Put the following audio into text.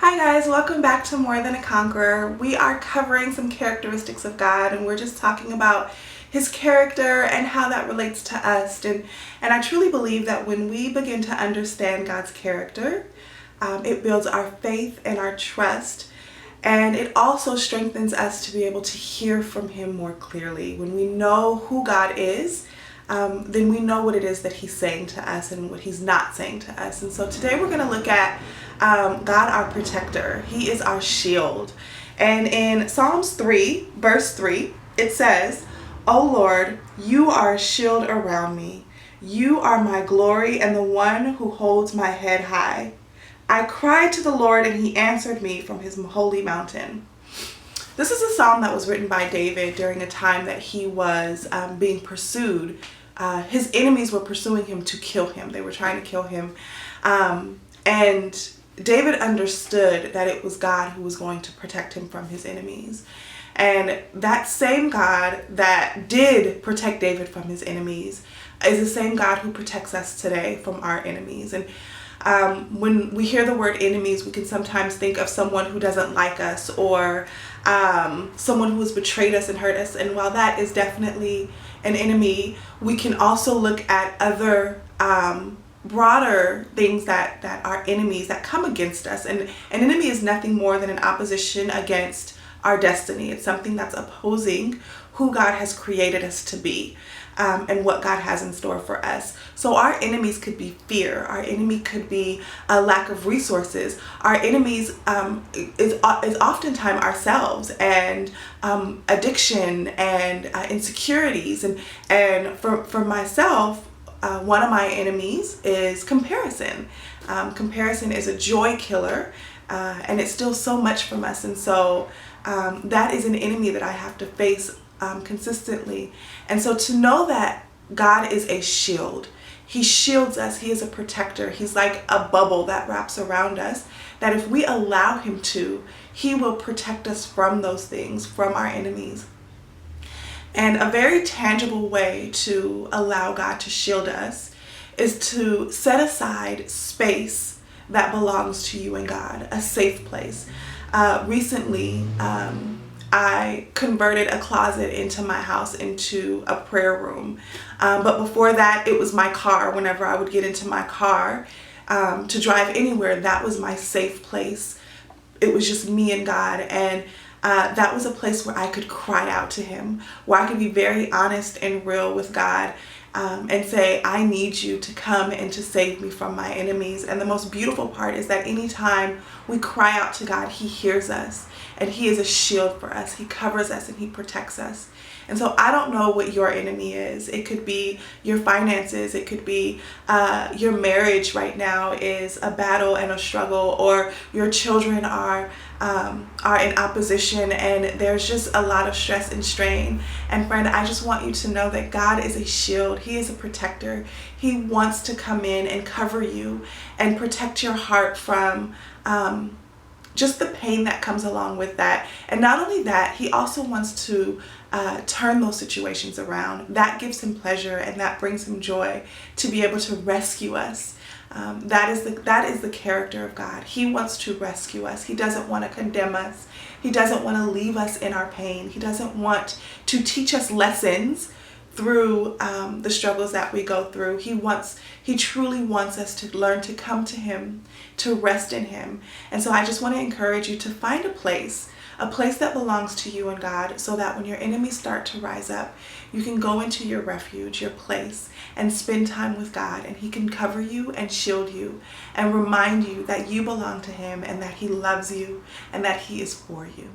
Hi guys, welcome back to More Than a Conqueror. We are covering some characteristics of God, and we're just talking about his character and how that relates to us. And I truly believe that when we begin to understand God's character, it builds our faith and our trust. And it also strengthens us to be able to hear from him more clearly. When we know who God is, then we know what it is that he's saying to us and what he's not saying to us. And so today we're going to look at God, our protector. He is our shield. And in Psalms 3, verse 3, it says, "O Lord, you are a shield around me. You are my glory and the one who holds my head high. I cried to the Lord and he answered me from his holy mountain." This is a psalm that was written by David during a time that he was being pursued. His enemies were pursuing him to kill him. They were trying to kill him. And David understood that it was God who was going to protect him from his enemies. And that same God that did protect David from his enemies is the same God who protects us today from our enemies. And when we hear the word enemies, we can sometimes think of someone who doesn't like us, or someone who has betrayed us and hurt us. And while that is definitely an enemy, we can also look at other broader things that are enemies that come against us. And an enemy is nothing more than an opposition against our destiny. It's something that's opposing who God has created us to be, and what God has in store for us. So our enemies could be fear. Our enemy could be a lack of resources. Our enemies is oftentimes ourselves, and addiction and insecurities. And for myself, one of my enemies is comparison. Comparison is a joy killer, and it steals so much from us. And so that is an enemy that I have to face consistently. And so to know that God is a shield, he shields us, he is a protector, he's like a bubble that wraps around us, that if we allow him to, he will protect us from those things, from our enemies. And a very tangible way to allow God to shield us is to set aside space that belongs to you and God, a safe place. Recently, I converted a closet into my house into a prayer room. But before that, it was my car. Whenever I would get into my car to drive anywhere, that was my safe place. It was just me and God. And that was a place where I could cry out to him, where I could be very honest and real with God, and say, I need you to come and to save me from my enemies. And the most beautiful part is that anytime we cry out to God, he hears us, and he is a shield for us. He covers us and he protects us. And so I don't know what your enemy is. It could be your finances. It could be your marriage right now is a battle and a struggle, or your children are in opposition and there's just a lot of stress and strain. And friend, I just want you to know that God is a shield. He is a protector. He wants to come in and cover you and protect your heart from just the pain that comes along with that. And not only that, he also wants to turn those situations around. That gives him pleasure and that brings him joy to be able to rescue us. That is the character of God. He wants to rescue us. He doesn't want to condemn us. He doesn't want to leave us in our pain. He doesn't want to teach us lessons through the struggles that we go through. He truly wants us to learn to come to him, to rest in him. And so I just want to encourage you to find a place that belongs to you and God, so that when your enemies start to rise up, you can go into your refuge, your place, and spend time with God, and he can cover you and shield you and remind you that you belong to him and that he loves you and that he is for you.